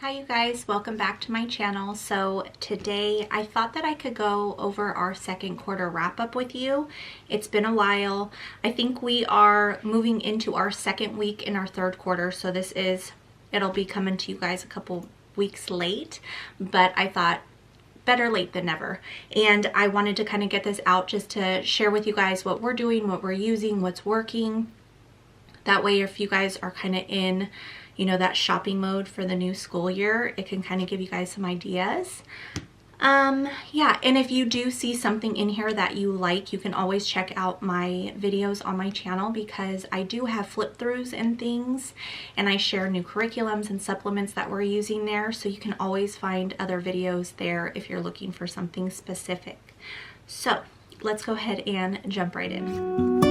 Hi you guys, welcome back to my channel. So today I thought that I could go over our second quarter wrap up with you. It's been a while. I think we are moving into our second week in our third quarter, so it'll be coming to you guys a couple weeks late, but I thought better late than never. And I wanted to kind of get this out just to share with you guys what we're doing, what we're using, what's working. That way, if you guys are kind of in, that shopping mode for the new school year, it can kind of give you guys some ideas. Yeah, and if you do see something in here that you like, you can always check out my videos on my channel because I do have flip throughs and things, and I share new curriculums and supplements that we're using there, so you can always find other videos there if you're looking for something specific. So let's go ahead and jump right in.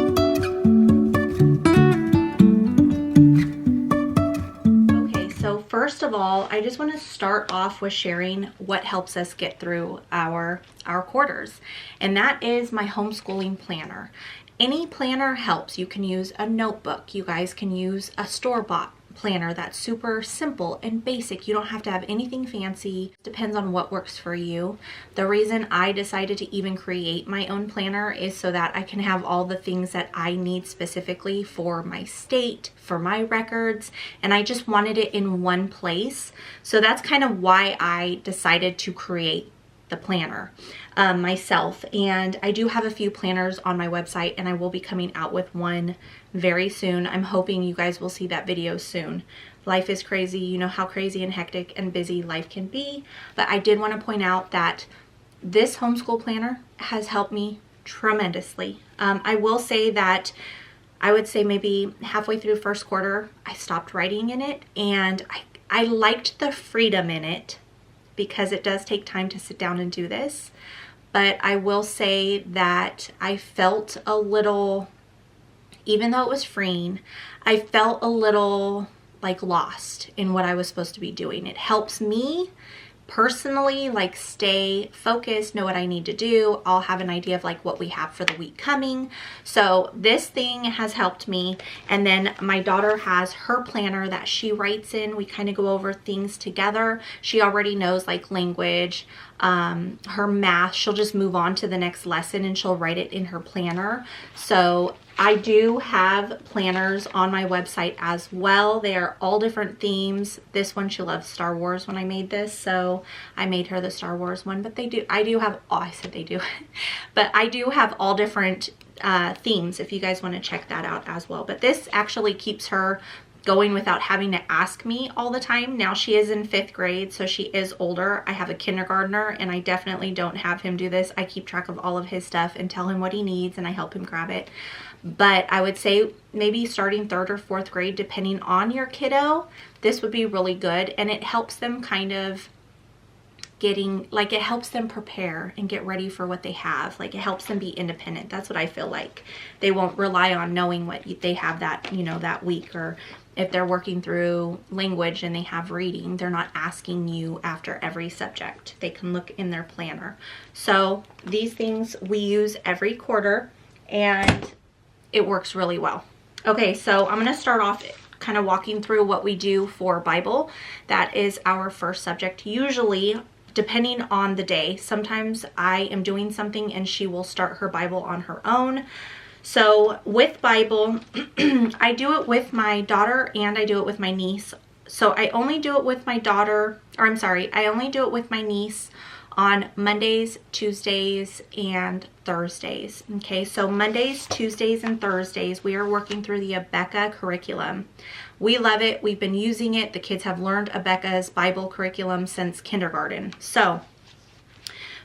So first of all, I just want to start off with sharing what helps us get through our quarters, and that is my homeschooling planner. Any planner helps. You can use a notebook. You guys can use a store-bought planner that's super simple and basic. You don't have to have anything fancy. Depends on what works for you. The reason I decided to even create my own planner is so that I can have all the things that I need specifically for my state, for my records, and I just wanted it in one place. So that's kind of why I decided to create the planner myself. And I do have a few planners on my website, and I will be coming out with one very soon. I'm hoping you guys will see that video soon. Life is crazy. You know how crazy and hectic and busy life can be. But I did want to point out that this homeschool planner has helped me tremendously. I will say that I would say maybe halfway through first quarter, I stopped writing in it, and I liked the freedom in it because it does take time to sit down and do this. But I will say that I felt a little, even though it was freeing, I felt a little like lost in what I was supposed to be doing. It helps me personally like stay focused, know what I need to do. I'll have an idea of like what we have for the week coming. So this thing has helped me. And then my daughter has her planner that she writes in. We kind of go over things together. She already knows like language, her math. She'll just move on to the next lesson and she'll write it in her planner. So I do have planners on my website as well. They are all different themes. This one, she loves Star Wars when I made this, so I made her the Star Wars one. But I do have all different themes if you guys want to check that out as well. But this actually keeps her going without having to ask me all the time. Now she is in 5th grade, so she is older. I have a kindergartner, and I definitely don't have him do this. I keep track of all of his stuff and tell him what he needs, and I help him grab it. But I would say maybe starting 3rd or 4th grade, depending on your kiddo, this would be really good. And it helps them kind of it helps them prepare and get ready for what they have. Like, it helps them be independent. That's what I feel like. They won't rely on knowing what they have that, that week. Or if they're working through language and they have reading, they're not asking you after every subject. They can look in their planner. So these things we use every quarter, and it works really well. Okay, so I'm going to start off kind of walking through what we do for Bible. That is our first subject. Usually, depending on the day, sometimes I am doing something and she will start her Bible on her own. So with Bible, I do it with my daughter and I do it with my niece. So I only do it with my daughter, I only do it with my niece on Mondays, Tuesdays, and Thursdays. Okay, so Mondays, Tuesdays, and Thursdays, we are working through the Abeka curriculum. We love it. We've been using it. The kids have learned Abeka's Bible curriculum since kindergarten. So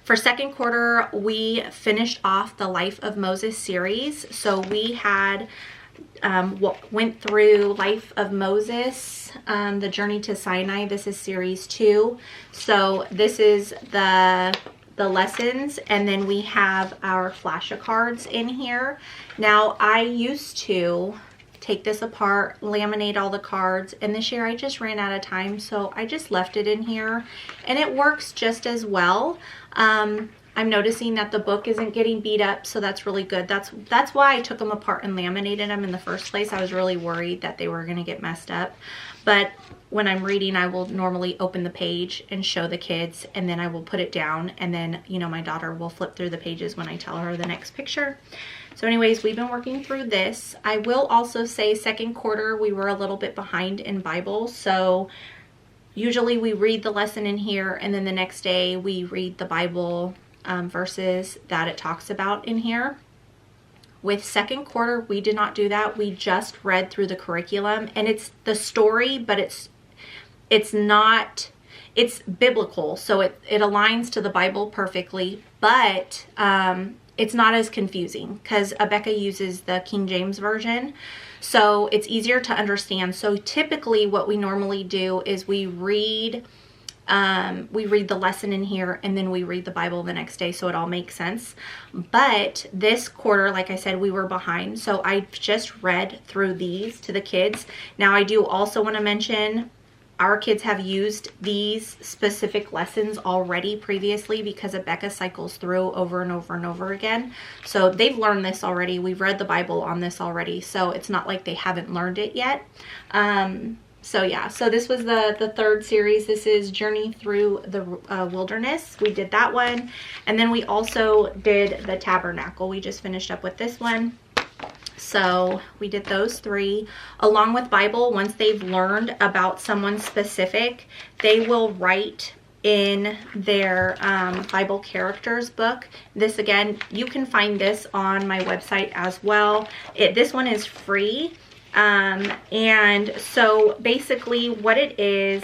for second quarter, we finished off the Life of Moses series. So we had went through Life of Moses, the Journey to Sinai. This is series 2. So this is the lessons, and then we have our flashcards in here. Now I used to take this apart, laminate all the cards, and this year I just ran out of time, so I just left it in here, and it works just as well. I'm noticing that the book isn't getting beat up, so that's really good. That's why I took them apart and laminated them in the first place. I was really worried that they were going to get messed up. but when I'm reading, I will normally open the page and show the kids, and then I will put it down, and then, you know, my daughter will flip through the pages when I tell her the next picture. So anyways, we've been working through this. I will also say second quarter, we were a little bit behind in Bible. So usually we read the lesson in here, and then the next day we read the Bible verses that it talks about in here. With second quarter, we did not do that. We just read through the curriculum, and it's the story, but it's biblical, so it aligns to the Bible perfectly, but it's not as confusing because Abeka uses the King James Version, so it's easier to understand. So typically what we normally do is we read the lesson in here, and then we read the Bible the next day, so it all makes sense. But this quarter, like I said, we were behind, so I just read through these to the kids. Now I do also want to mention our kids have used these specific lessons already previously because Abeka cycles through over and over and over again. So they've learned this already. We've read the Bible on this already, so it's not like they haven't learned it yet. So yeah, so this was the third series. This is Journey Through the Wilderness. We did that one. And then we also did the Tabernacle. We just finished up with this one. So we did those three. Along with Bible, once they've learned about someone specific, they will write in their Bible characters book. This, again, you can find this on my website as well. This one is free. And so basically what it is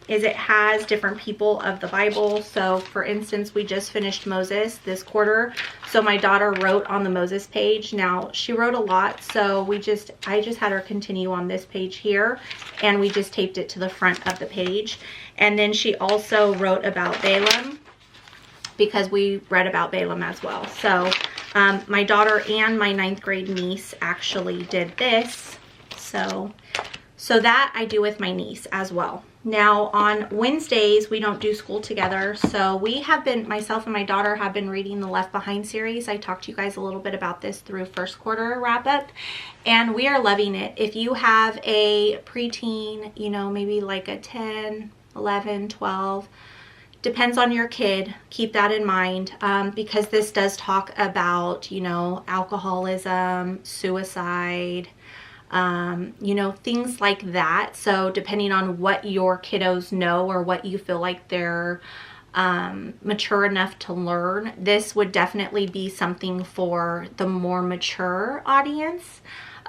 it has different people of the Bible. So for instance, we just finished Moses this quarter. So my daughter wrote on the Moses page. Now she wrote a lot, so I just had her continue on this page here, and we just taped it to the front of the page. And then she also wrote about Balaam, because we read about Balaam as well. So my daughter and my 9th grade niece actually did this. So that I do with my niece as well. Now on Wednesdays, we don't do school together. So myself and my daughter have been reading the Left Behind series. I talked to you guys a little bit about this through first quarter wrap up, and we are loving it. If you have a preteen, you know, maybe like a 10, 11, 12, depends on your kid, keep that in mind, because this does talk about, you know, alcoholism, suicide, you know, things like that. So depending on what your kiddos know or what you feel like they're mature enough to learn, this would definitely be something for the more mature audience.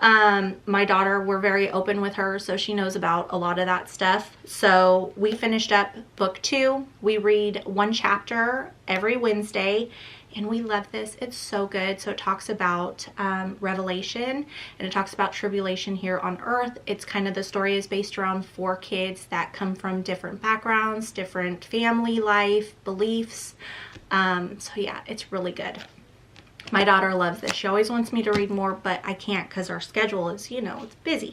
My daughter, we're very open with her, so she knows about a lot of that stuff. So we finished up book 2. We read 1 chapter every Wednesday, and we love this. It's so good. So it talks about Revelation, and it talks about tribulation here on earth. It's kind of, the story is based around 4 kids that come from different backgrounds, different family life, beliefs. So yeah, it's really good. My daughter loves this. She always wants me to read more, but I can't because our schedule is, you know, it's busy.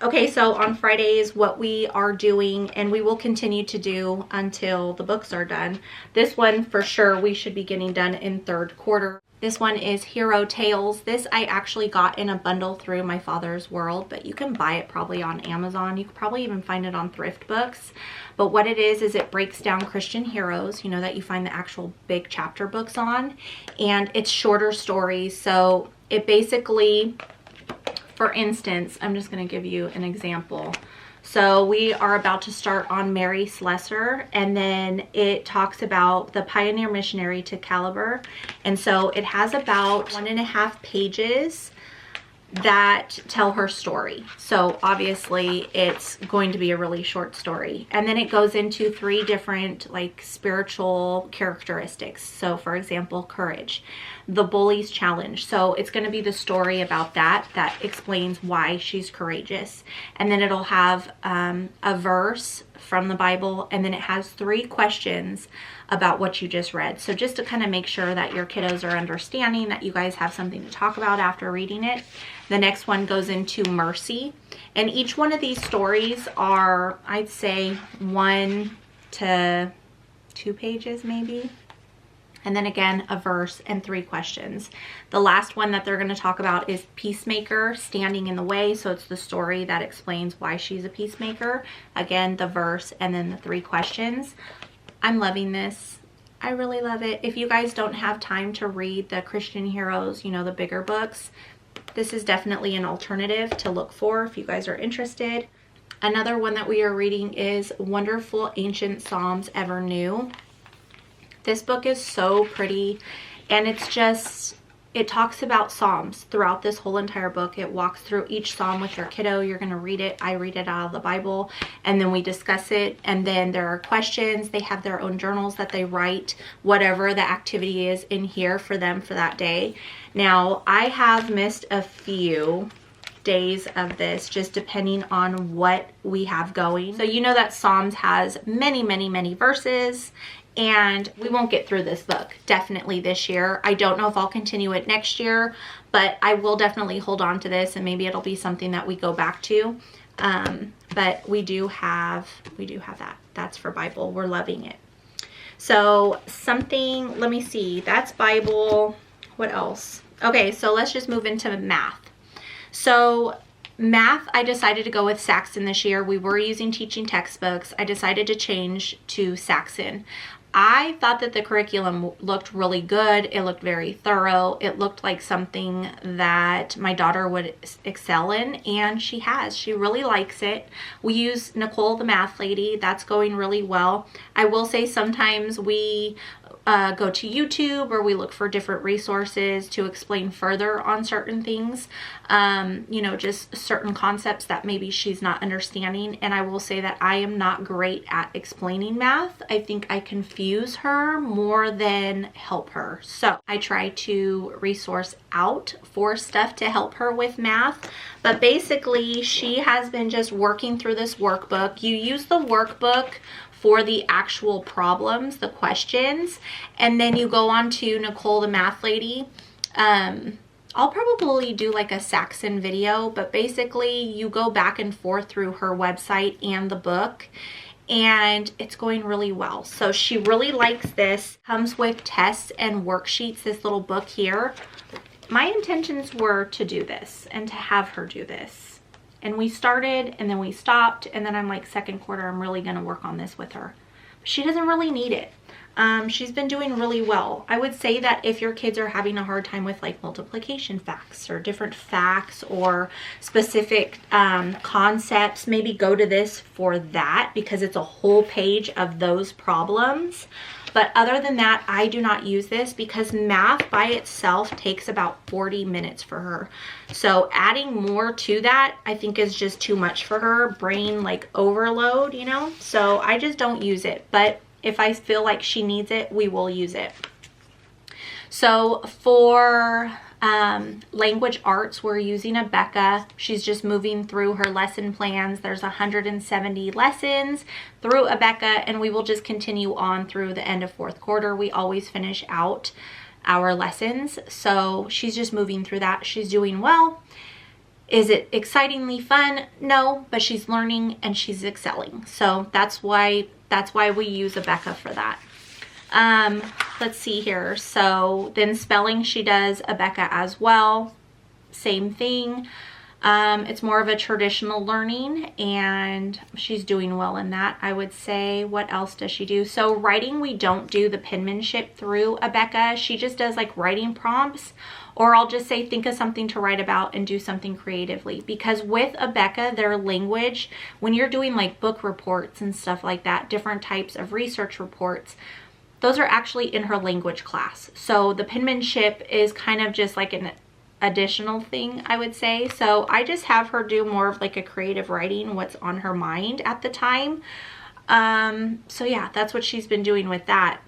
Okay, so on Fridays, what we are doing, and we will continue to do until the books are done. This one, for sure, we should be getting done in third quarter. This one is Hero Tales. This I actually got in a bundle through My Father's World, but you can buy it probably on Amazon. You could probably even find it on Thrift Books. But what it is it breaks down Christian heroes, you know, that you find the actual big chapter books on. And it's shorter stories. So it basically, for instance, I'm just going to give you an example. So we are about to start on Mary Slessor, and then it talks about the pioneer missionary to Calabar. And so it has about 1.5 pages that tell her story. So obviously it's going to be a really short story. And then it goes into 3 different like spiritual characteristics. So for example, courage, the bully's challenge. So it's going to be the story about that explains why she's courageous. And then it'll have a verse from the Bible, and then it has 3 questions about what you just read. So just to kind of make sure that your kiddos are understanding, that you guys have something to talk about after reading it. The next one goes into mercy. And each one of these stories are, I'd say, 1 to 2 pages maybe. And then again, a verse and 3 questions. The last one that they're going to talk about is peacemaker, standing in the way. So it's the story that explains why she's a peacemaker. Again, the verse and then the 3 questions. I'm loving this. I really love it. If you guys don't have time to read the Christian heroes, you know, the bigger books, this is definitely an alternative to look for if you guys are interested. Another one that we are reading is Wonderful Ancient Psalms Ever New. This book is so pretty, and it talks about Psalms throughout this whole entire book. It walks through each Psalm with your kiddo. You're going to read it. I read it out of the Bible, and then we discuss it, and then there are questions. They have their own journals that they write whatever the activity is in here for them for that day. Now, I have missed a few days of this just depending on what we have going. So you know that Psalms has many, many, many verses, and we won't get through this book definitely this year. I don't know if I'll continue it next year, but I will definitely hold on to this, and maybe it'll be something that we go back to. But we do have that. That's for Bible. We're loving it. So something, let me see, that's Bible. What else? Okay, so let's just move into math. So math, I decided to go with Saxon this year. We were using teaching textbooks. I decided to change to Saxon. I thought that the curriculum looked really good. It looked very thorough. It looked like something that my daughter would excel in, and she has. She really likes it. We use Nicole, the math lady. That's going really well. I will say sometimes we go to YouTube, or we look for different resources to explain further on certain things, you know, just certain concepts that maybe she's not understanding. And I will say that I am not great at explaining math. I think I confuse her more than help her. So I try to resource out for stuff to help her with math. But basically, she has been just working through this workbook. You use the workbook for the actual problems, the questions, and then you go on to Nicole, the math lady. I'll probably do like a Saxon video, but basically you go back and forth through her website and the book, and it's going really well. So she really likes this. Comes with tests and worksheets, this little book here. My intentions were to do this and to have her do this. And we started, and then we stopped, and then I'm like, second quarter, I'm really going to work on this with her. But she doesn't really need it. She's been doing really well. I would say that if your kids are having a hard time with like multiplication facts or different facts or specific concepts, maybe go to this for that, because it's a whole page of those problems. But other than that, I do not use this because math by itself takes about 40 minutes for her. So adding more to that, I think, is just too much for her. Brain like overload, you know? So I just don't use it. But if I feel like she needs it, we will use it. So for language arts, we're using a Becca. She's just moving through her lesson plans. There's 170 lessons through a Becca, and we will just continue on through the end of fourth quarter. We always finish out our lessons. So she's just moving through that. She's doing well. Is it excitingly fun? No, but she's learning and she's excelling. So that's why we use a Becca for that. Let's see here. So then spelling, she does a Becca as well. Same thing. It's more of a traditional learning, and she's doing well in that, I would say. What else does she do? So writing, we don't do the penmanship through a Becca. She just does like writing prompts, or I'll just say, think of something to write about and do something creatively. Because with a Becca, their language, when you're doing like book reports and stuff like that, different types of research reports, those are actually in her language class. So the penmanship is kind of just like an additional thing, I would say. So I just have her do more of like a creative writing, what's on her mind at the time. So yeah, that's what she's been doing with that.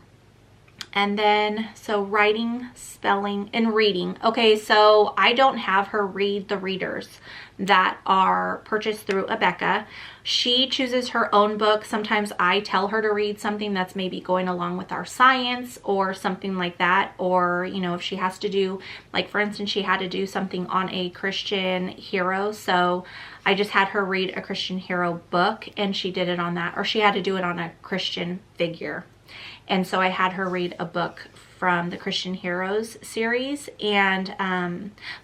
And then, so writing, spelling, and reading. Okay, so I don't have her read the readers that are purchased through a Becca. She chooses her own book. Sometimes I tell her to read something that's maybe going along with our science or something like that. Or, you know, if she has to do, like for instance, she had to do something on a Christian hero. So I just had her read a Christian hero book, and she did it on that. Or she had to do it on a Christian figure. And so I had her read a book from the Christian Heroes series, and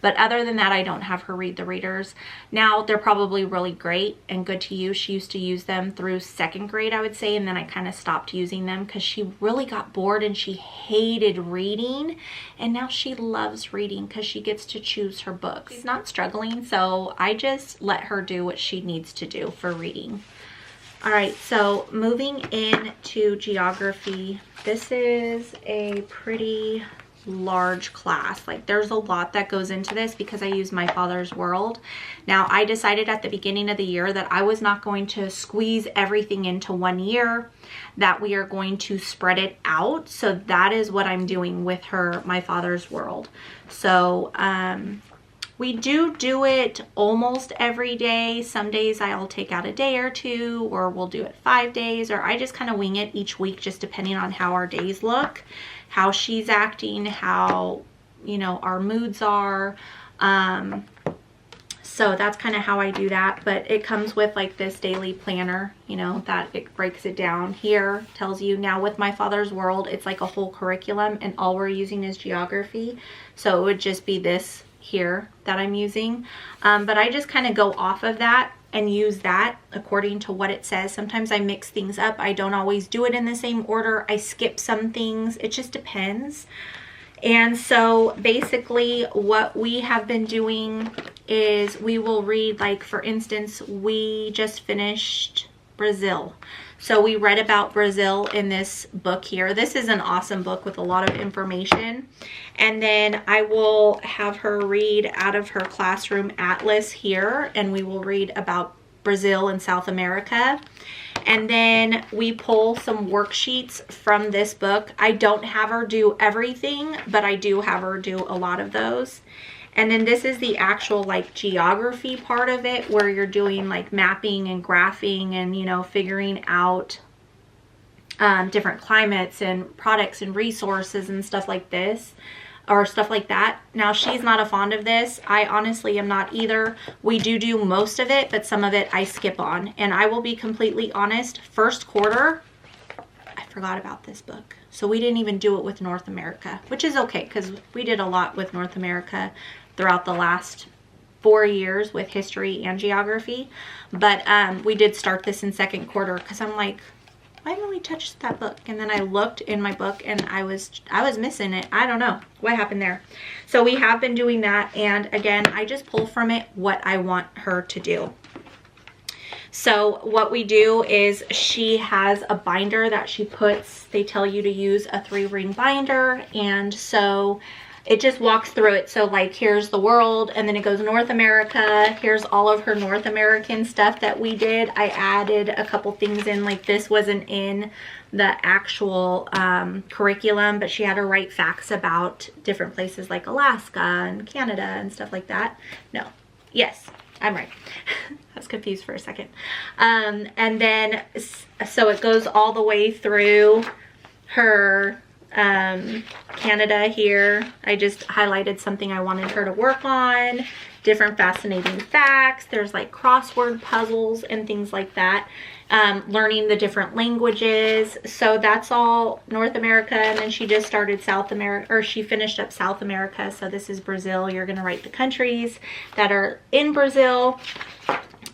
but other than that, I don't have her read the readers. Now, they're probably really great and good to use. She used to use them through 2nd grade, I would say, and then I kind of stopped using them because she really got bored and she hated reading, and now she loves reading because she gets to choose her books. She's not struggling, so I just let her do what she needs to do for reading. All right, so moving into geography, this is a pretty large class. Like, there's a lot that goes into this because I use My Father's World. Now, I decided at the beginning of the year that I was not going to squeeze everything into one year, that we are going to spread it out. So that is what I'm doing with her My Father's World. So, we do it almost every day. Some days I'll take out a day or two, or we'll do it 5 days, or I just kind of wing it each week, just depending on how our days look, how she's acting, how, you know, our moods are. So that's kind of how I do that. But it comes with like this daily planner, you know, that it breaks it down. Here tells you, now with My Father's World, it's like a whole curriculum and all we're using is geography. So it would just be this here that I'm using, but I just kind of go off of that and use that according to what it says. Sometimes I mix things up. I don't always do it in the same order. I skip some things. It just depends. And so basically what we have been doing is we will read, like, for instance, we just finished Brazil. So we read about Brazil in this book here. This is an awesome book with a lot of information. And then I will have her read out of her classroom atlas here, and we will read about Brazil and South America. And then we pull some worksheets from this book. I don't have her do everything, but I do have her do a lot of those. And then this is the actual like geography part of it, where you're doing like mapping and graphing and, you know, figuring out different climates and products and resources and stuff like this, or stuff like that. Now, she's not a fond of this. I honestly am not either. We do most of it, but some of it I skip on. And I will be completely honest, first quarter, I forgot about this book. So we didn't even do it with North America, which is okay because we did a lot with North America throughout the last 4 years with history and geography. But we did start this in second quarter because I'm like, I haven't really touched that book. And then I looked in my book and I was missing it. I don't know what happened there. So we have been doing that. And again, I just pull from it what I want her to do. So what we do is she has a binder that she puts, they tell you to use a 3-ring binder. And so it just walks through it. So like, here's the world, and then it goes North America. Here's all of her North American stuff that we did. I added a couple things in, like this wasn't in the actual curriculum, but she had to write facts about different places like Alaska and Canada and stuff like that. No, yes, I'm right. I was confused for a second. And then, so it goes all the way through her Canada here. I just highlighted something I wanted her to work on, different fascinating facts. There's like crossword puzzles and things like that. Learning the different languages. So that's all North America. And then she just started South America, or she finished up South America. So this is Brazil. You're going to write the countries that are in Brazil.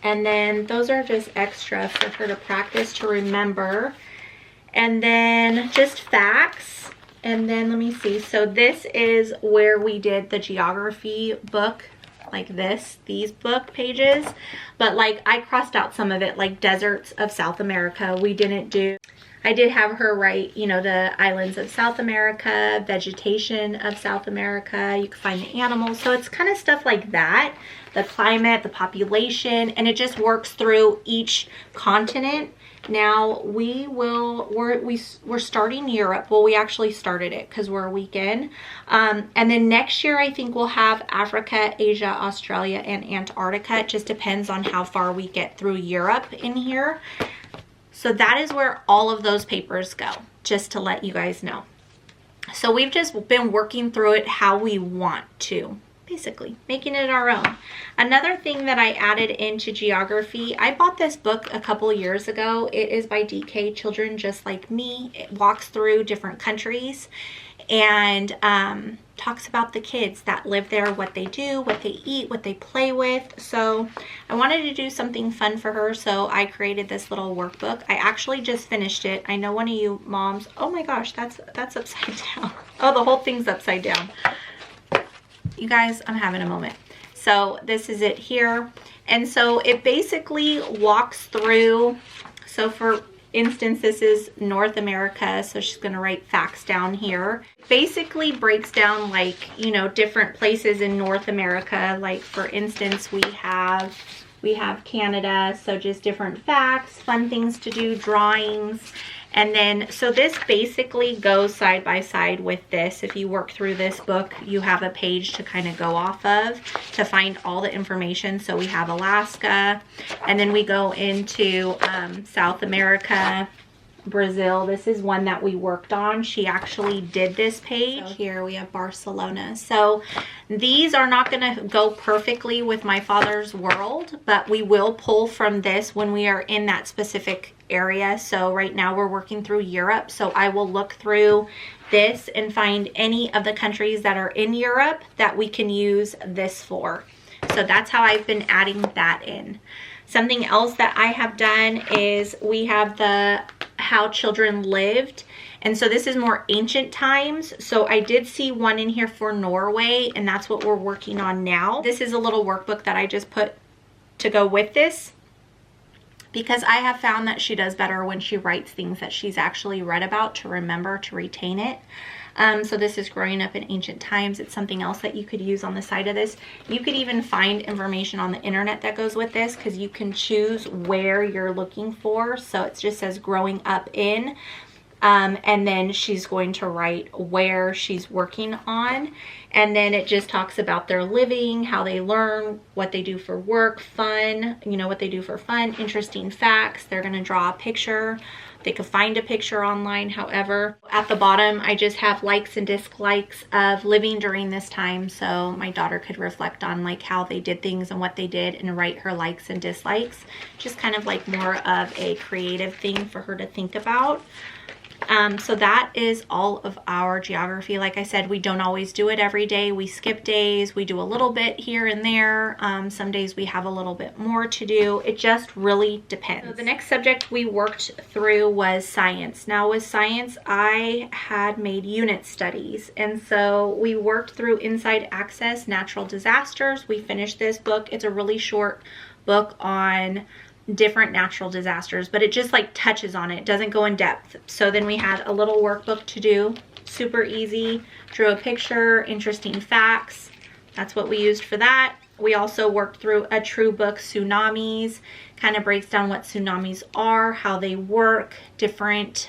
And then those are just extra for her to practice, to remember. And then just facts. And then let me see. So this is where we did the geography book, like this, these book pages. But like I crossed out some of it, like deserts of South America. We didn't do. I did have her write, you know, the islands of South America, vegetation of South America. You can find the animals. So it's kind of stuff like that. The climate, the population, and it just works through each continent. Now we're starting Europe. Well, we actually started it because we're a weekend. And then next year, I think we'll have Africa, Asia, Australia, and Antarctica. It just depends on how far we get through Europe in here. So that is where all of those papers go, just to let you guys know. So we've just been working through it how we want to. basically making it our own. Another thing that I added into geography, I bought this book a couple years ago. It is by DK, Children Just Like Me. It walks through different countries and talks about the kids that live there, what they do, what they eat, what they play with. So I wanted to do something fun for her, so I created this little workbook. I actually just finished it. I know one of you moms, oh my gosh, that's upside down. Oh, the whole thing's upside down. You guys, I'm having a moment. So this is it here. And so it basically walks through, so for instance, this is North America, so she's going to write facts down here. Basically breaks down, like, you know, different places in North America. Like, for instance, we have Canada, so just different facts, fun things to do, drawings. And then, so this basically goes side by side with this. If you work through this book, you have a page to kind of go off of to find all the information. So we have Alaska, and then we go into South America, Brazil. This is one that we worked on. She actually did this page. So here we have Barcelona. So these are not going to go perfectly with my father's world, but we will pull from this when we are in that specific area. So right now we're working through Europe. So I will look through this and find any of the countries that are in Europe that we can use this for. So that's how I've been adding that in. Something else that I have done is we have the How Children Lived. And so this is more ancient times. So I did see one in here for Norway, and that's what we're working on now. This is a little workbook that I just put to go with this, because I have found that she does better when she writes things that she's actually read about to remember, to retain it. So this is Growing Up in Ancient Times. It's something else that you could use on the side of this. You could even find information on the internet that goes with this, because you can choose where you're looking for. So it just says Growing Up in, and then she's going to write where she's working on. And then it just talks about their living, how they learn, what they do for work, fun, you know, what they do for fun, interesting facts. They're going to draw a picture. They could find a picture online. However, at the bottom, I just have likes and dislikes of living during this time. So my daughter could reflect on like how they did things and what they did and write her likes and dislikes. Just kind of like more of a creative thing for her to think about. So that is all of our geography. Like I said, we don't always do it every day. We skip days. We do a little bit here and there. Some days we have a little bit more to do. It just really depends. So the next subject we worked through was science. Now with science, I had made unit studies. And so we worked through Inside Access, Natural Disasters. We finished this book. It's a really short book on different natural disasters, but it just like touches on it. It doesn't go in depth. So then we had a little workbook to do, super easy. Drew a picture, interesting facts. That's what we used for that. We also worked through a true book, Tsunamis, kind of breaks down what tsunamis are, how they work, different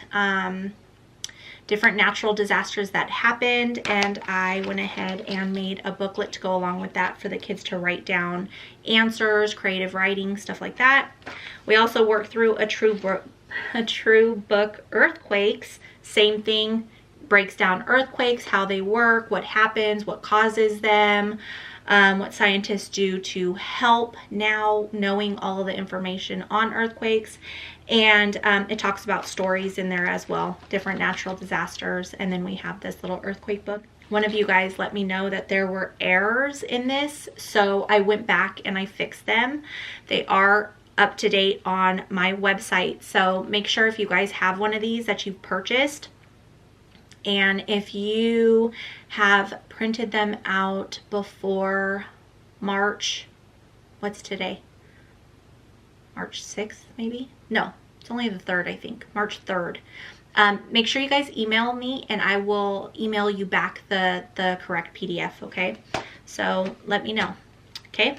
natural disasters that happened, and I went ahead and made a booklet to go along with that for the kids to write down answers, creative writing, stuff like that. We also worked through a true book, Earthquakes. Same thing, breaks down earthquakes, how they work, what happens, what causes them, what scientists do to help now knowing all of the information on earthquakes. And it talks about stories in there as well, different natural disasters. And then we have this little earthquake book. One of you guys let me know that there were errors in this, so I went back and I fixed them. They are up to date on my website, so make sure if you guys have one of these that you've purchased, and if you have printed them out before March, what's today? March 6th, maybe? No, it's only the 3rd, I think. March 3rd. Make sure you guys email me and I will email you back the correct PDF, okay? So let me know, okay?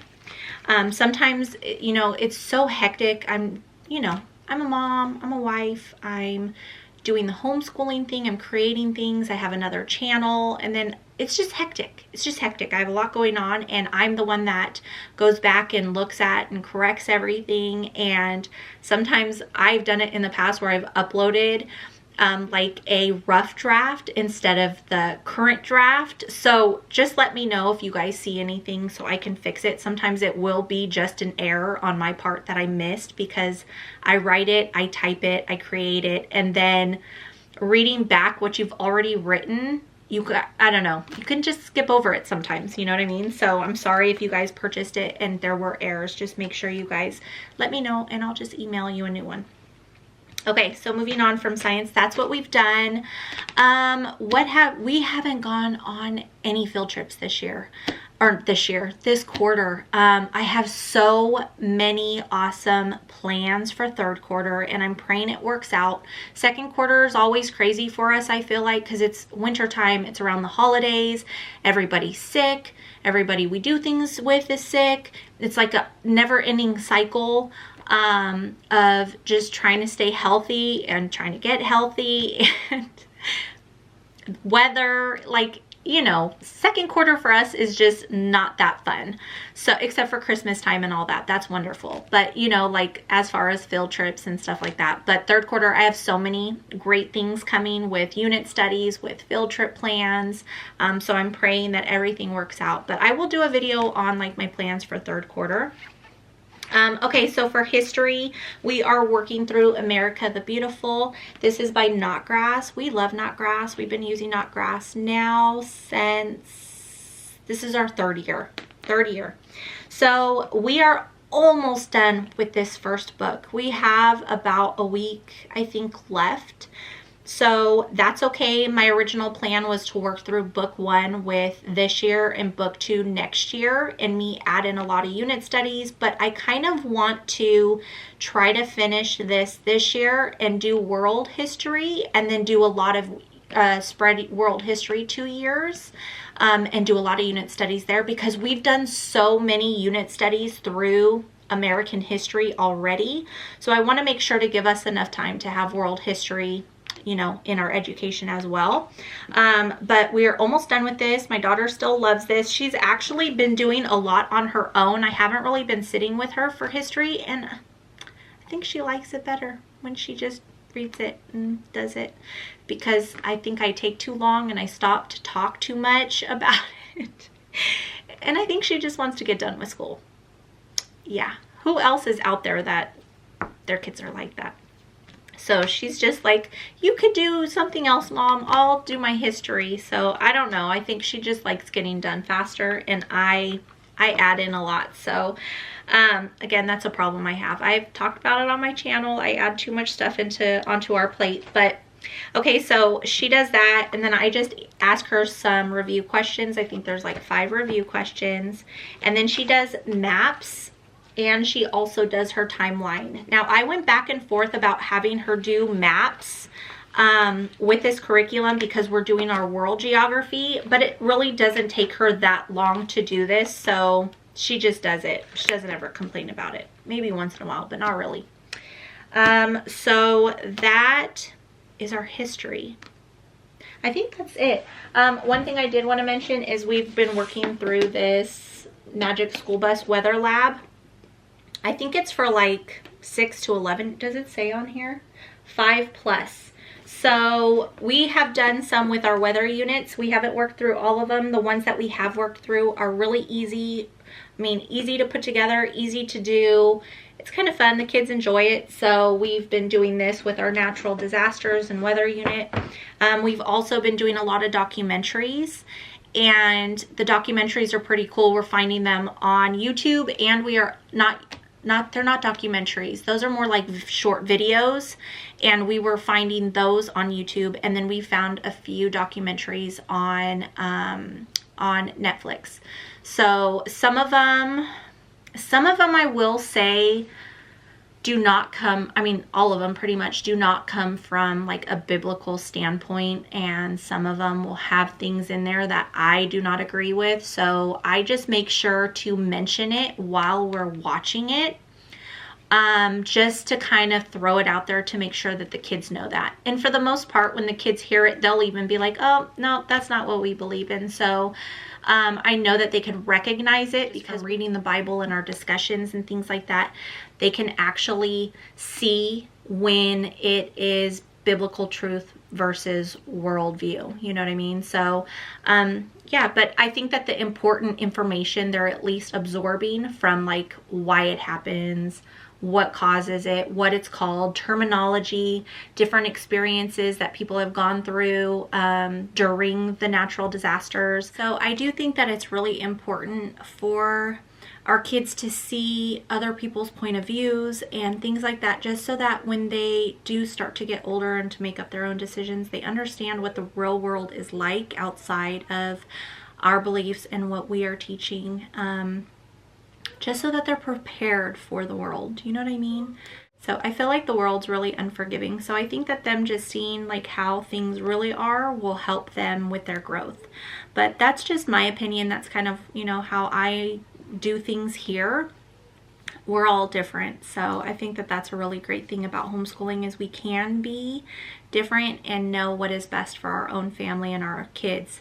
Sometimes, you know, it's so hectic. I'm a mom, I'm a wife, I'm doing the homeschooling thing, I'm creating things, I have another channel, and then it's just hectic. It's just hectic. I have a lot going on, and I'm the one that goes back and looks at and corrects everything. And sometimes I've done it in the past where I've uploaded like a rough draft instead of the current draft. So just let me know if you guys see anything so I can fix it. Sometimes it will be just an error on my part that I missed because I write it, I type it, I create it, and then reading back what you've already written, I don't know, you can just skip over it sometimes, you know what I mean? So I'm sorry if you guys purchased it and there were errors. Just make sure you guys let me know and I'll just email you a new one. Okay, so moving on from science, that's what we've done. We haven't gone on any field trips this year, or this quarter. I have so many awesome plans for third quarter and I'm praying it works out. Second quarter is always crazy for us, I feel like, because it's winter time, it's around the holidays, everybody's sick, everybody we do things with is sick. It's like a never-ending cycle of just trying to stay healthy and trying to get healthy, and weather, like, you know, second quarter for us is just not that fun. So except for Christmas time and all that, that's wonderful. But you know, like as far as field trips and stuff like that. But third quarter, I have so many great things coming with unit studies, with field trip plans. So I'm praying that everything works out. But I will do a video on like my plans for third quarter. Okay, so for history, we are working through America the Beautiful. This is by NOTGRASS. We love NOTGRASS. We've been using NOTGRASS now since, this is our third year. So we are almost done with this first book. We have about a week, I think, left. So that's okay. My original plan was to work through book 1 with this year and book 2 next year and me add in a lot of unit studies, but I kind of want to try to finish this year and do world history and then do a lot of spread world history 2 years and do a lot of unit studies there because we've done so many unit studies through American history already. So I want to make sure to give us enough time to have world history, you know, in our education as well. But we are almost done with this. My daughter still loves this. She's actually been doing a lot on her own. I haven't really been sitting with her for history, and I think she likes it better when she just reads it and does it, because I think I take too long and I stop to talk too much about it. And I think she just wants to get done with school. Yeah. Who else is out there that their kids are like that? So she's just like, you could do something else, Mom. I'll do my history. So I don't know. I think she just likes getting done faster, and I add in a lot. So again, that's a problem I have. I've talked about it on my channel. I add too much stuff onto our plate. But okay, so she does that, and then I just ask her some review questions. I think there's like 5 review questions, and then she does maps. And she also does her timeline. Now, I went back and forth about having her do maps with this curriculum because we're doing our world geography, but it really doesn't take her that long to do this. So she just does it. She doesn't ever complain about it. Maybe once in a while, but not really. So that is our history. I think that's it. One thing I did want to mention is we've been working through this Magic School Bus Weather Lab. I think it's for like 6 to 11. Does it say on here? 5+. So we have done some with our weather units. We haven't worked through all of them. The ones that we have worked through are really easy. I mean, easy to put together, easy to do. It's kind of fun. The kids enjoy it. So we've been doing this with our natural disasters and weather unit. We've also been doing a lot of documentaries. And the documentaries are pretty cool. We're finding them on YouTube, and we are they're not documentaries. Those are more like short videos, and we were finding those on YouTube, and then we found a few documentaries on Netflix. So some of them I will say do not come, I mean, all of them pretty much do not come from like a biblical standpoint, and some of them will have things in there that I do not agree with. So I just make sure to mention it while we're watching it, just to kind of throw it out there to make sure that the kids know that. And for the most part, when the kids hear it, they'll even be like, oh, no, that's not what we believe in. So I know that they can recognize it because reading the Bible and our discussions and things like that, they can actually see when it is biblical truth versus worldview. You know what I mean? So, yeah, but I think that the important information they're at least absorbing from like why it happens, what causes it, what it's called, terminology, different experiences that people have gone through during the natural disasters. So I do think that it's really important for our kids to see other people's point of views and things like that, just so that when they do start to get older and to make up their own decisions, they understand what the real world is like outside of our beliefs and what we are teaching, just so that they're prepared for the world. You know what I mean? So I feel like the world's really unforgiving. So I think that them just seeing like how things really are will help them with their growth. But that's just my opinion. That's kind of, you know, how I do things here. We're all different. So I think that that's a really great thing about homeschooling, is we can be different and know what is best for our own family and our kids.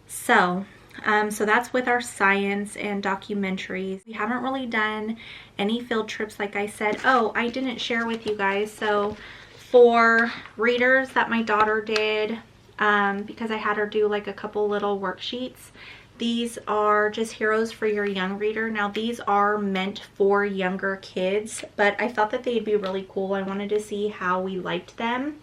So that's with our science and documentaries. We haven't really done any field trips, like I said. Oh, I didn't share with you guys. So for readers that my daughter did, because I had her do like a couple little worksheets, these are just heroes for your young reader. Now these are meant for younger kids, but I thought that they'd be really cool. I wanted to see how we liked them.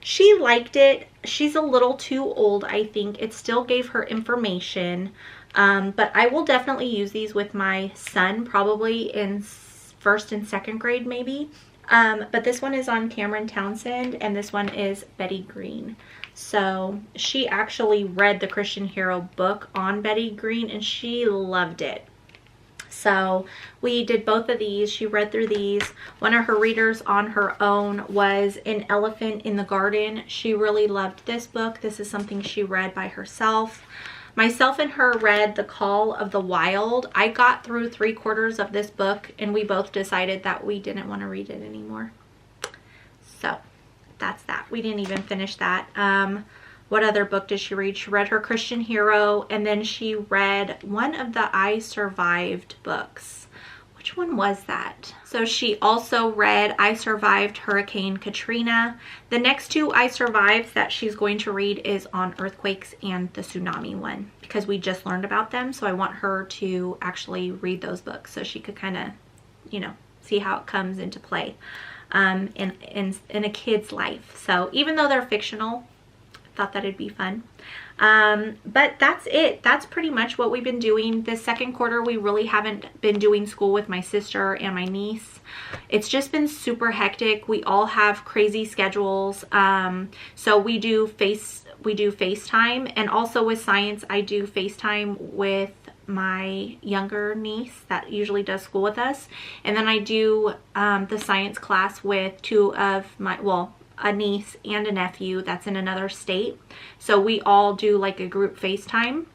She liked it. She's a little too old, I think. It still gave her information, but I will definitely use these with my son, probably in first and second grade maybe. But this one is on Cameron Townsend, and this one is Betty Green. So she actually read the Christian Hero book on Betty Green, and she loved it. So we did both of these. She read through these. One of her readers on her own was An Elephant in the Garden. She really loved this book. This is something she read by herself. Myself and her read The Call of the Wild. I got through 3/4 of this book, and we both decided that we didn't want to read it anymore. So that's that. We didn't even finish that. What other book did she read? She read her Christian Hero, and then she read one of the I Survived books. Which one was that? So she also read I Survived Hurricane Katrina. The next two I Survived that she's going to read is on earthquakes and the tsunami one, because we just learned about them. So I want her to actually read those books so she could kind of, you know, see how it comes into play in a kid's life. So even though they're fictional, thought that it'd be fun. But that's it. That's pretty much what we've been doing. This second quarter, we really haven't been doing school with my sister and my niece. It's just been super hectic. We all have crazy schedules. So we do FaceTime, and also with science, I do FaceTime with my younger niece that usually does school with us. And then I do the science class with two of my, well, a niece and a nephew that's in another state. So we all do like a group FaceTime,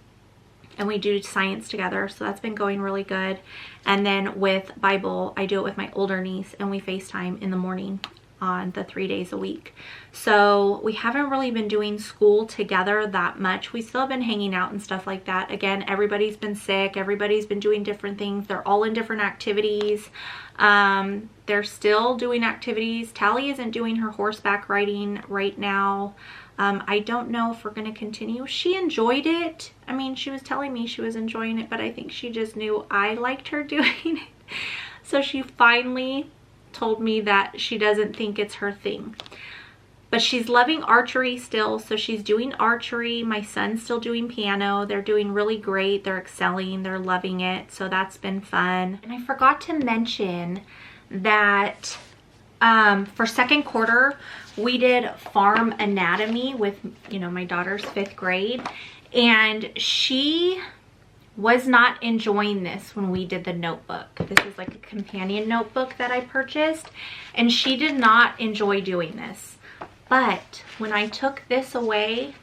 and we do science together. So that's been going really good. And then with Bible, I do it with my older niece, and we FaceTime in the morning on the 3 days a week. So we haven't really been doing school together that much. We still have been hanging out and stuff like that. Again, everybody's been sick. Everybody's been doing different things. They're all in different activities. They're still doing activities. Tally isn't doing her horseback riding right now. I don't know if we're going to continue. She enjoyed it. I mean, she was telling me she was enjoying it, but I think she just knew I liked her doing it. So she finally told me that she doesn't think it's her thing. But she's loving archery still, so she's doing archery. My son's still doing piano. They're doing really great. They're excelling. They're loving it. So that's been fun. And I forgot to mention that for second quarter, we did farm anatomy with, you know, my daughter's 5th grade. And she was not enjoying this when we did the notebook. This is like a companion notebook that I purchased, and she did not enjoy doing this. But when I took this away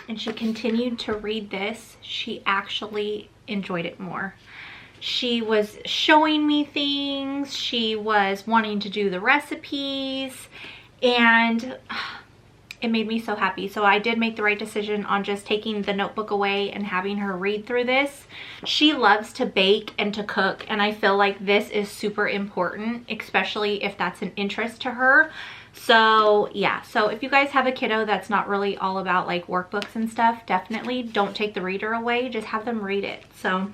and she continued to read this, she actually enjoyed it more. She was showing me things, she was wanting to do the recipes, and it made me so happy. So I did make the right decision on just taking the notebook away and having her read through this. She loves to bake and to cook, and I feel like this is super important, especially if that's an interest to her. So yeah, so if you guys have a kiddo that's not really all about like workbooks and stuff, definitely don't take the reader away, just have them read it. So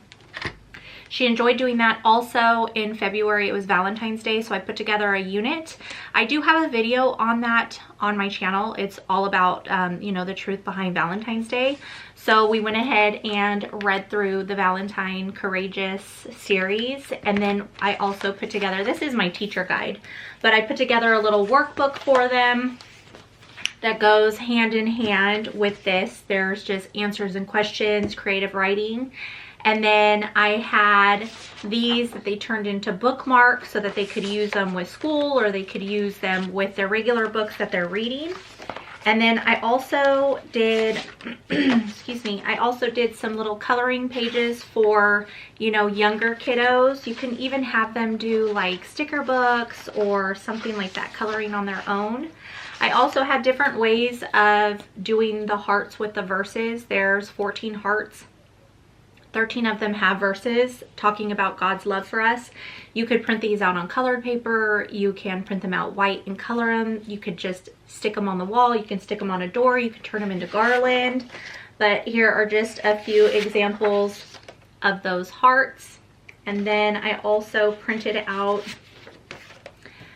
she enjoyed doing that. Also in February, it was Valentine's Day, so I put together a unit. I do have a video on that on my channel. It's all about, you know, the truth behind Valentine's Day. So we went ahead and read through the Valentine Courageous series. And then I also put together, this is my teacher guide, but I put together a little workbook for them that goes hand in hand with this. There's just answers and questions, creative writing. And then I had these that they turned into bookmarks so that they could use them with school, or they could use them with their regular books that they're reading. And then I also did, excuse me, I also did some little coloring pages for, you know, younger kiddos. You can even have them do like sticker books or something like that, coloring on their own. I also had different ways of doing the hearts with the verses. There's 14 hearts. 13 of them have verses talking about God's love for us. You could print these out on colored paper. You can print them out white and color them. You could just stick them on the wall. You can stick them on a door. You can turn them into garland. But here are just a few examples of those hearts. And then I also printed out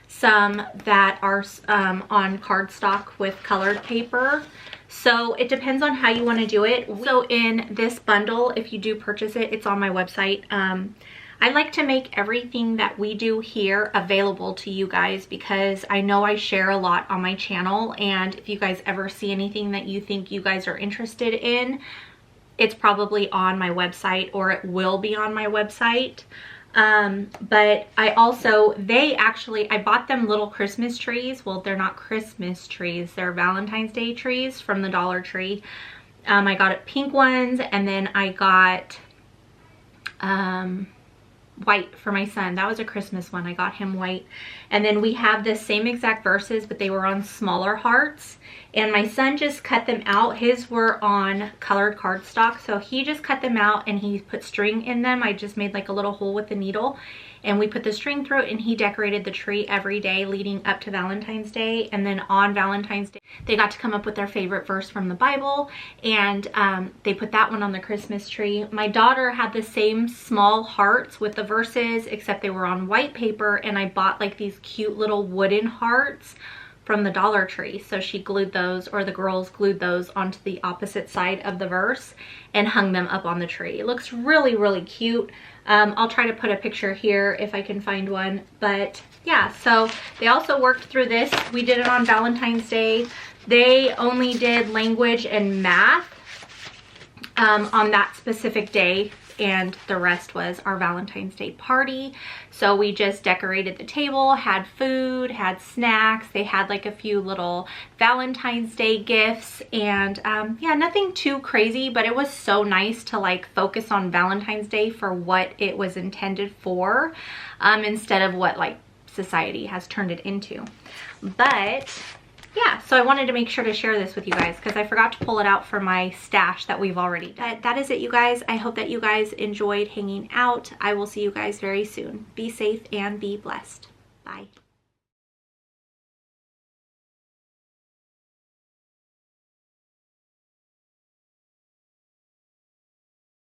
some that are on cardstock with colored paper. So it depends on how you want to do it. So in this bundle, if you do purchase it, it's on my website. I like to make everything that we do here available to you guys, because I know I share a lot on my channel, and if you guys ever see anything that you think you guys are interested in, it's probably on my website, or it will be on my website. But I also, I bought them little Christmas trees. Well, they're not Christmas trees, they're Valentine's Day trees from the Dollar Tree. I got it pink ones, and then I got white for my son. That was a Christmas one. I got him white. And then we have the same exact verses, but they were on smaller hearts. And my son just cut them out. His were on colored cardstock, so he just cut them out and he put string in them. I just made like a little hole with the needle, and we put the string through it, and he decorated the tree every day leading up to Valentine's Day. And then on Valentine's Day, they got to come up with their favorite verse from the Bible, and they put that one on the Christmas tree. My daughter had the same small hearts with the verses, except they were on white paper, and I bought like these cute little wooden hearts from the Dollar Tree. So she glued those, or the girls glued those onto the opposite side of the verse and hung them up on the tree. It looks really, really cute. I'll try to put a picture here if I can find one. But yeah, so they also worked through this. We did it on Valentine's Day. They only did language and math on that specific day, and the rest was our Valentine's Day party. So we just decorated the table, had food, had snacks. They had like a few little Valentine's Day gifts, and yeah, nothing too crazy, but it was so nice to like focus on Valentine's Day for what it was intended for, instead of what like society has turned it into. But yeah, so I wanted to make sure to share this with you guys because I forgot to pull it out for my stash that we've already done. But that is it, you guys. I hope that you guys enjoyed hanging out. I will see you guys very soon. Be safe and be blessed. Bye.